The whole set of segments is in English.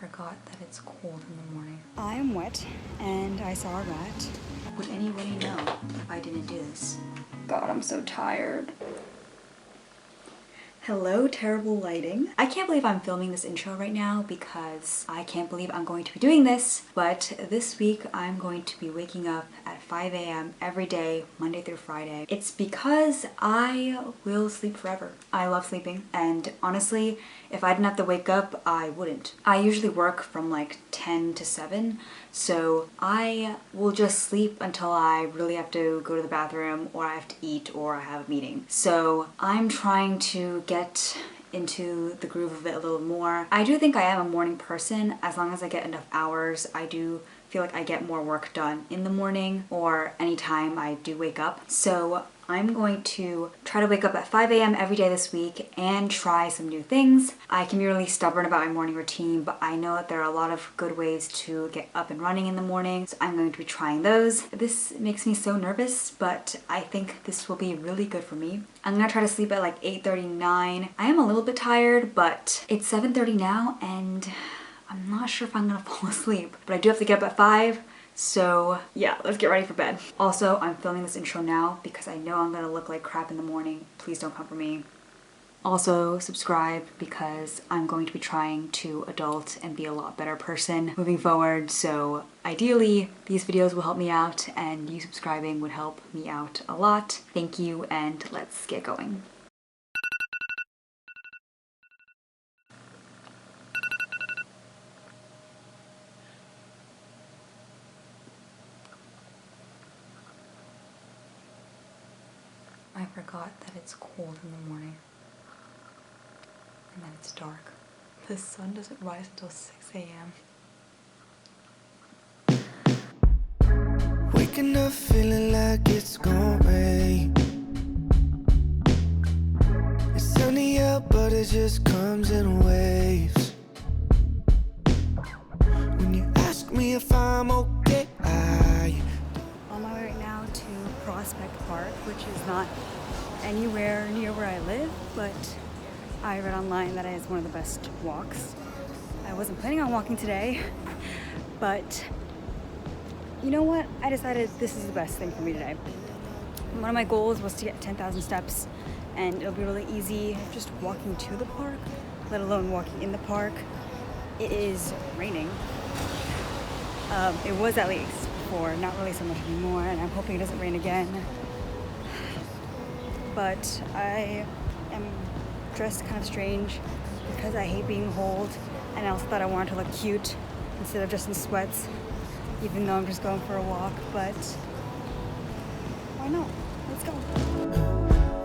forgot that it's cold in the morning. I am wet and I saw a rat. Would anybody know if I didn't do this? God, I'm so tired. Hello, terrible lighting. I can't believe I'm filming this intro right now because I can't believe I'm going to be doing this, but this week I'm going to be waking up at 5 a.m. every day, Monday through Friday. It's because I will sleep forever. I love sleeping, and honestly, if I didn't have to wake up, I wouldn't. I usually work from like 10 to 7, so I will just sleep until I really have to go to the bathroom or I have to eat or I have a meeting. So I'm trying to get into the groove of it a little more. I do think I am a morning person. As long as I get enough hours, I do feel like I get more work done in the morning or anytime I do wake up. So I'm going to try to wake up at 5 a.m. every day this week and try some new things. I can be really stubborn about my morning routine, but I know that there are a lot of good ways to get up and running in the morning, so I'm going to be trying those. This makes me so nervous, but I think this will be really good for me. I'm gonna try to sleep at like 8:39. I am a little bit tired, but it's 7:30 now and I'm not sure if I'm gonna fall asleep, but I do have to get up at 5. So yeah, let's get ready for bed. Also, I'm filming this intro now because I know I'm gonna look like crap in the morning. Please don't come for me. Also, subscribe because I'm going to be trying to adult and be a lot better person moving forward. So ideally, these videos will help me out and you subscribing would help me out a lot. Thank you, and let's get going. I forgot that it's cold in the morning and that it's dark. The sun doesn't rise until 6 a.m. Waking up feeling like it's gonna rain. It's sunny out, but it just comes in waves. When you ask me if I'm okay, On my way right now to Prospect Park, which is not anywhere near where I live, but I read online that it is one of the best walks. I wasn't planning on walking today, but you know what? I decided this is the best thing for me today. One of my goals was to get 10,000 steps, and it'll be really easy just walking to the park, let alone walking in the park. It is raining. It was at least before, not really so much anymore, and I'm hoping it doesn't rain again. But I am dressed kind of strange because I hate being cold, and I also thought I wanted to look cute instead of just in sweats, even though I'm just going for a walk, but why not? Let's go.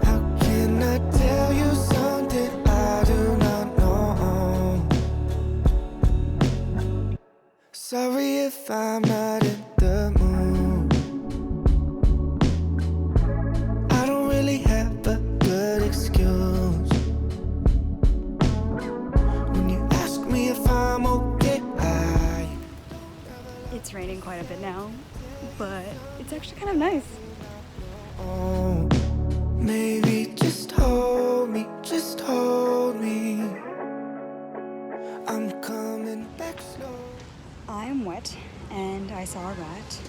how can I tell you something I do not know? Sorry if I'm not in the mood. I don't really have a good excuse. When you ask me if I'm okay, It's raining quite a bit now, but it's actually kind of nice. oh, maybe just hold me, just hold me. I'm coming back slow. I am wet and I saw a rat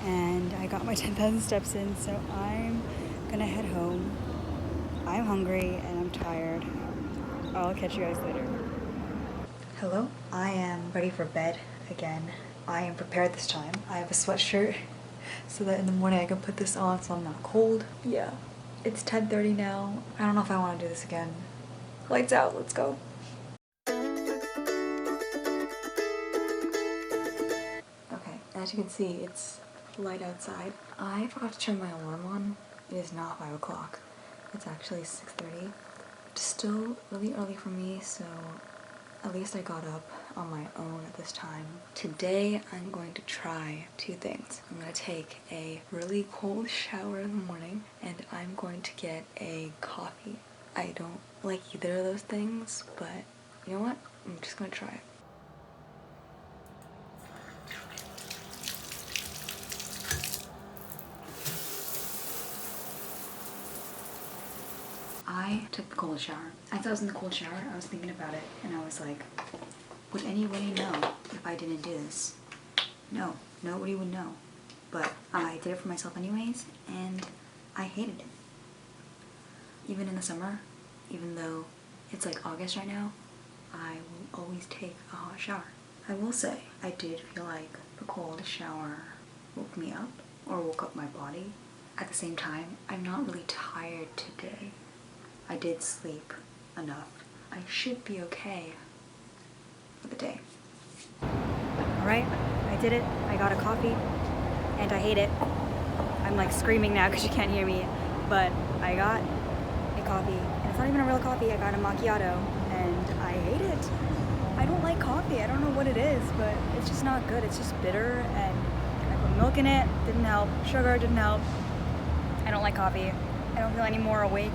and I got my 10,000 steps in, so I'm gonna head home. I'm hungry and I'm tired. I'll catch you guys later. Hello, I am ready for bed again. I am prepared this time. I have a sweatshirt so that in the morning I can put this on so I'm not cold. Yeah, it's 10:30 now. I don't know if I want to do this again. Lights out, let's go. Okay, as you can see, it's light outside. I forgot to turn my alarm on. It is not 5 o'clock. It's actually 6:30. It's still really early for me, so at least I got up on my own at this time. Today, I'm going to try 2 things. I'm going to take a really cold shower in the morning, and I'm going to get a coffee. I don't like either of those things, but you know what? I'm just going to try it. I took the cold shower. As I was in the cold shower, I was thinking about it, and I was like, would anybody know if I didn't do this? No, nobody would know. But I did it for myself anyways, and I hated it. Even in the summer, even though it's like August right now, I will always take a hot shower. I will say, I did feel like the cold shower woke me up, or woke up my body. At the same time, I'm not really tired today. I did sleep enough. I should be okay for the day. Alright, I did it. I got a coffee, and I hate it. I'm like screaming now because you can't hear me, but I got a coffee, and it's not even a real coffee. I got a macchiato, and I hate it. I don't like coffee. I don't know what it is, but it's just not good. It's just bitter, and I put milk in it. Didn't help. Sugar didn't help. I don't like coffee. I don't feel any more awake.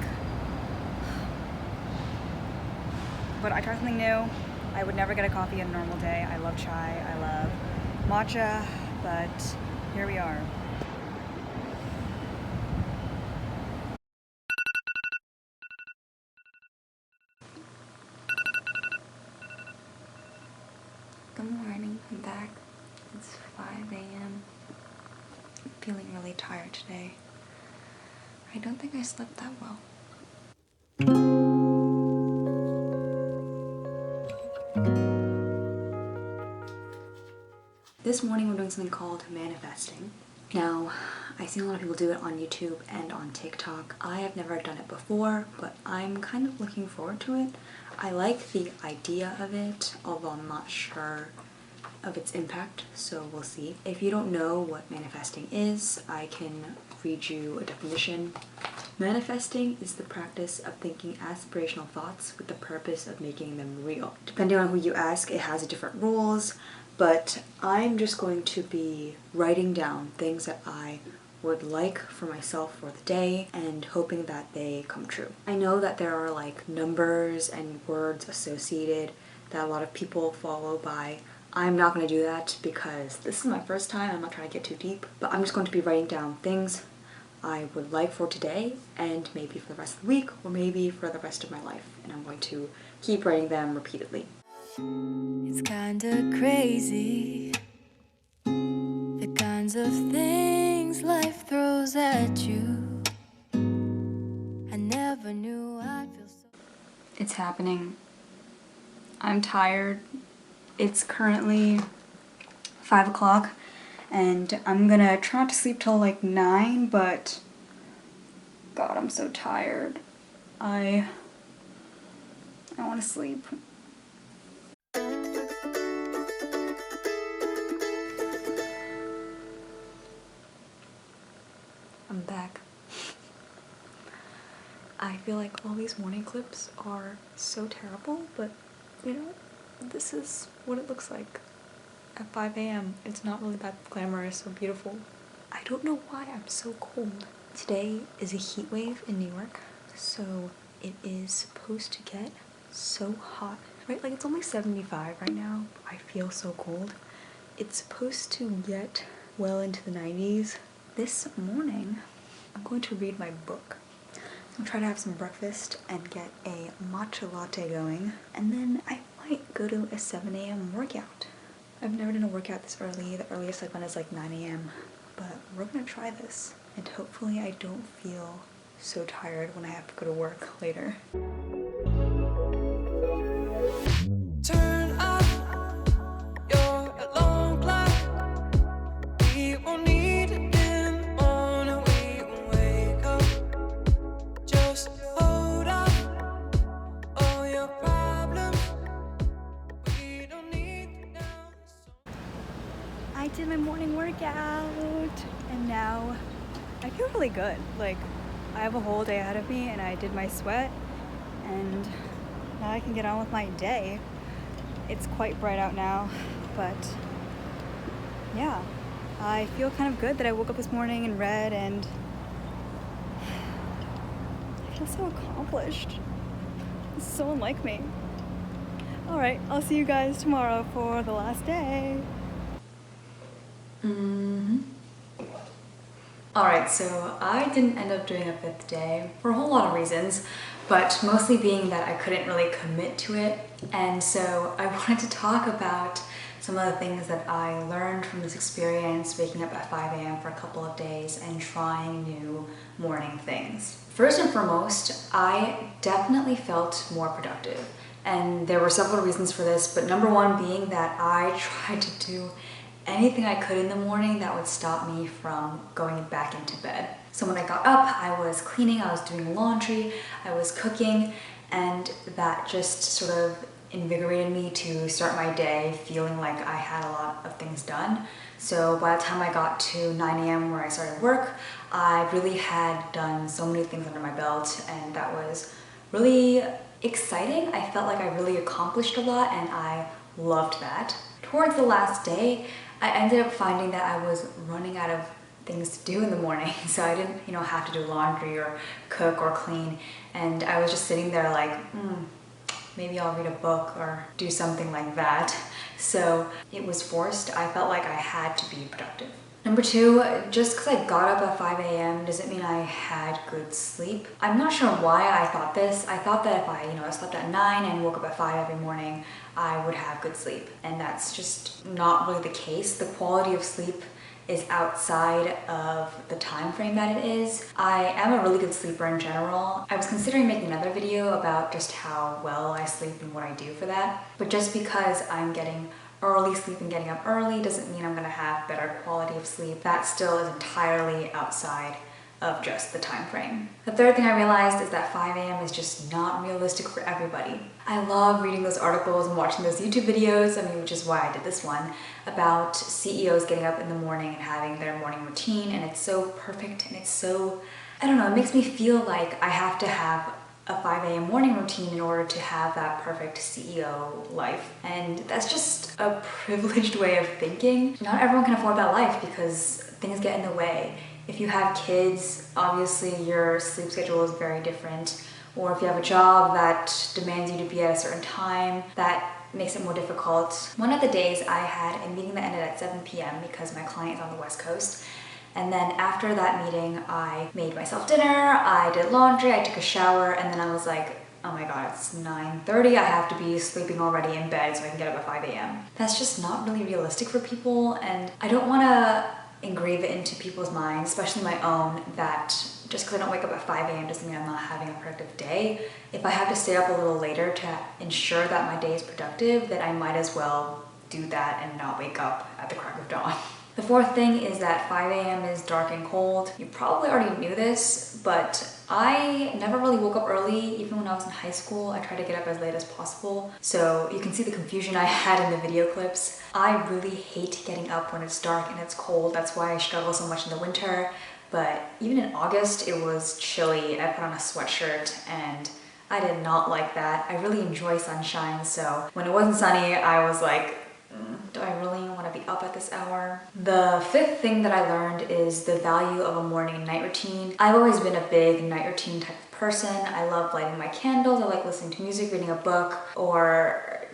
But I tried something new. I would never get a coffee on a normal day. I love chai. I love matcha, but here we are. Good morning, I'm back. It's 5 a.m. I'm feeling really tired today. I don't think I slept that well. This morning we're doing something called manifesting. Now, I see a lot of people do it on YouTube and on TikTok. I have never done it before, but I'm kind of looking forward to it. I like the idea of it, although I'm not sure of its impact, so we'll see. If you don't know what manifesting is, I can read you a definition. Manifesting is the practice of thinking aspirational thoughts with the purpose of making them real. Depending on who you ask, it has different rules, but I'm just going to be writing down things that I would like for myself for the day and hoping that they come true. I know that there are like numbers and words associated that a lot of people follow by. I'm not going to do that because this is my first time. I'm not trying to get too deep, but I'm just going to be writing down things I would like for today and maybe for the rest of the week or maybe for the rest of my life, and I'm going to keep writing them repeatedly. It's kinda crazy, the kinds of things life throws at you. I never knew I'd feel so. It's happening. I'm tired. It's currently 5 o'clock and I'm gonna try to sleep till like 9, but God, I'm so tired. I want to sleep. I'm back. I feel like all these morning clips are so terrible, but you know, this is what it looks like at 5 a.m. It's not really that glamorous or beautiful. I don't know why I'm so cold. Today is a heat wave in New York, so it is supposed to get so hot, right? Like it's only 75 right now. I feel so cold. It's supposed to get well into the 90s. This morning, I'm going to read my book. I'm trying to have some breakfast and get a matcha latte going, and then I might go to a 7 a.m. workout. I've never done a workout this early. The earliest I've done is like 9 a.m. But we're gonna try this, and hopefully I don't feel so tired when I have to go to work later. Turn up your alarm clock. We won't need it in the morning. We won't wake up. Just hold up all your problems. We don't need them now. I did my morning workout, and now I feel really good. Like, I have a whole day ahead of me, and I did my sweat, and now I can get on with my day. It's quite bright out now, but yeah, I feel kind of good that I woke up this morning and read, and I feel so accomplished. This is so unlike me. Alright, I'll see you guys tomorrow for the last day. Alright, so I didn't end up doing a 5th day for a whole lot of reasons, but mostly being that I couldn't really commit to it. And so I wanted to talk about some of the things that I learned from this experience, waking up at 5 a.m. for a couple of days and trying new morning things. First and foremost, I definitely felt more productive. And there were several reasons for this, but number one being that I tried to do anything I could in the morning that would stop me from going back into bed. So when I got up, I was cleaning, I was doing laundry, I was cooking, and that just sort of invigorated me to start my day feeling like I had a lot of things done. So by the time I got to 9 a.m. where I started work, I really had done so many things under my belt, and that was really exciting. I felt like I really accomplished a lot, and I loved that. Towards the last day, I ended up finding that I was running out of things to do in the morning, so I didn't, have to do laundry or cook or clean, and I was just sitting there like, maybe I'll read a book or do something like that. So it was forced. I felt like I had to be productive. Number two, just because I got up at 5 a.m. doesn't mean I had good sleep. I'm not sure why I thought this. I thought that if I slept at 9 and woke up at 5 every morning, I would have good sleep. And that's just not really the case. The quality of sleep is outside of the time frame that it is. I am a really good sleeper in general. I was considering making another video about just how well I sleep and what I do for that. But just because I'm getting early sleep and getting up early doesn't mean I'm gonna have better quality of sleep. That still is entirely outside of just the time frame. The third thing I realized is that 5 a.m. is just not realistic for everybody. I love reading those articles and watching those YouTube videos, which is why I did this one, about CEOs getting up in the morning and having their morning routine, and it's so perfect and it's so, I don't know, it makes me feel like I have to have a 5 a.m. morning routine in order to have that perfect CEO life. And that's just a privileged way of thinking. Not everyone can afford that life because things get in the way. If you have kids, obviously your sleep schedule is very different. Or if you have a job that demands you to be at a certain time, that makes it more difficult. One of the days I had a meeting that ended at 7 p.m. because my client is on the West Coast. And then after that meeting, I made myself dinner, I did laundry, I took a shower, and then I was like, oh my god, it's 9:30, I have to be sleeping already in bed so I can get up at 5 a.m. That's just not really realistic for people, and I don't want to engrave it into people's minds, especially my own, that just because I don't wake up at 5 a.m. doesn't mean I'm not having a productive day. If I have to stay up a little later to ensure that my day is productive, then I might as well do that and not wake up at the crack of dawn. The fourth thing is that 5 a.m. is dark and cold. You probably already knew this, but I never really woke up early. Even when I was in high school, I tried to get up as late as possible. So you can see the confusion I had in the video clips. I really hate getting up when it's dark and it's cold. That's why I struggle so much in the winter. But even in August, it was chilly. I put on a sweatshirt and I did not like that. I really enjoy sunshine, so when it wasn't sunny, I was like, do I really want to be up at this hour? The fifth thing that I learned is the value of a morning and night routine. I've always been a big night routine type of person. I love lighting my candles, I like listening to music, reading a book, or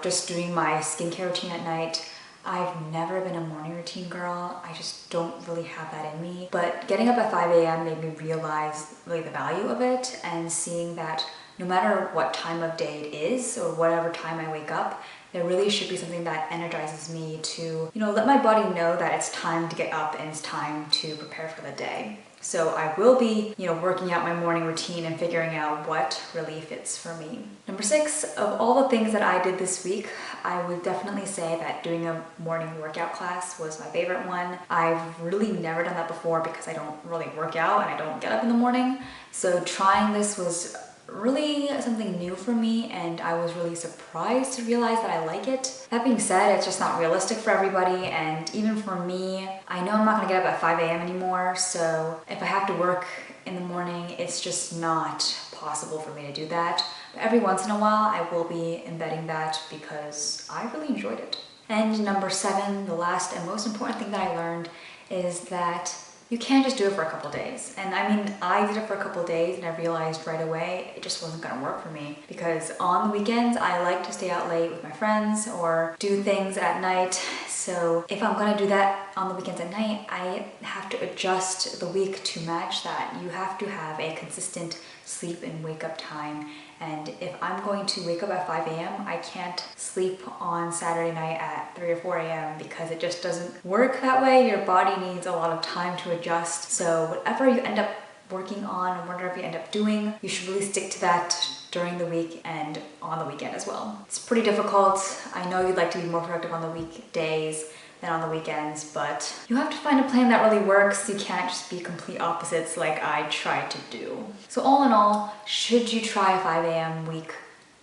just doing my skincare routine at night. I've never been a morning routine girl. I just don't really have that in me. But getting up at 5 a.m. made me realize really the value of it, and seeing that no matter what time of day it is or whatever time I wake up, there really should be something that energizes me to, let my body know that it's time to get up and it's time to prepare for the day. So I will be, working out my morning routine and figuring out what really fits for me. Number 6, of all the things that I did this week, I would definitely say that doing a morning workout class was my favorite one. I've really never done that before because I don't really work out and I don't get up in the morning. So trying this was really something new for me, and I was really surprised to realize that I like it. That being said, it's just not realistic for everybody, and even for me, I know I'm not gonna get up at 5 a.m. anymore, so if I have to work in the morning, it's just not possible for me to do that. But every once in a while, I will be embedding that because I really enjoyed it. And number 7, the last and most important thing that I learned is that you can't just do it for a couple days. And I mean, I did it for a couple days and I realized right away it just wasn't gonna work for me, because on the weekends I like to stay out late with my friends or do things at night. So if I'm gonna do that on the weekends at night, I have to adjust the week to match that. You have to have a consistent sleep and wake up time. And if I'm going to wake up at 5 a.m., I can't sleep on Saturday night at 3 or 4 a.m. because it just doesn't work that way. Your body needs a lot of time to adjust. So whatever you end up working on and whatever you end up doing, you should really stick to that during the week and on the weekend as well. It's pretty difficult. I know you'd like to be more productive on the weekdays than on the weekends, but you have to find a plan that really works. You can't just be complete opposites like I tried to do. So all in all, should you try a 5 a.m. week?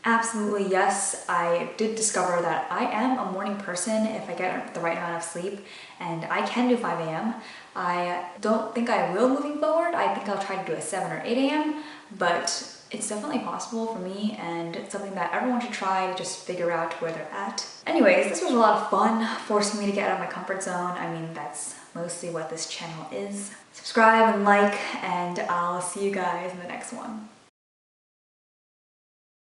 Absolutely yes. I did discover that I am a morning person if I get the right amount of sleep, and I can do 5 a.m. I don't think I will moving forward. I think I'll try to do a 7 or 8 a.m., but it's definitely possible for me, and it's something that everyone should try to just figure out where they're at. Anyways, this was a lot of fun, forcing me to get out of my comfort zone. I mean, that's mostly what this channel is. Subscribe and like, and I'll see you guys in the next one.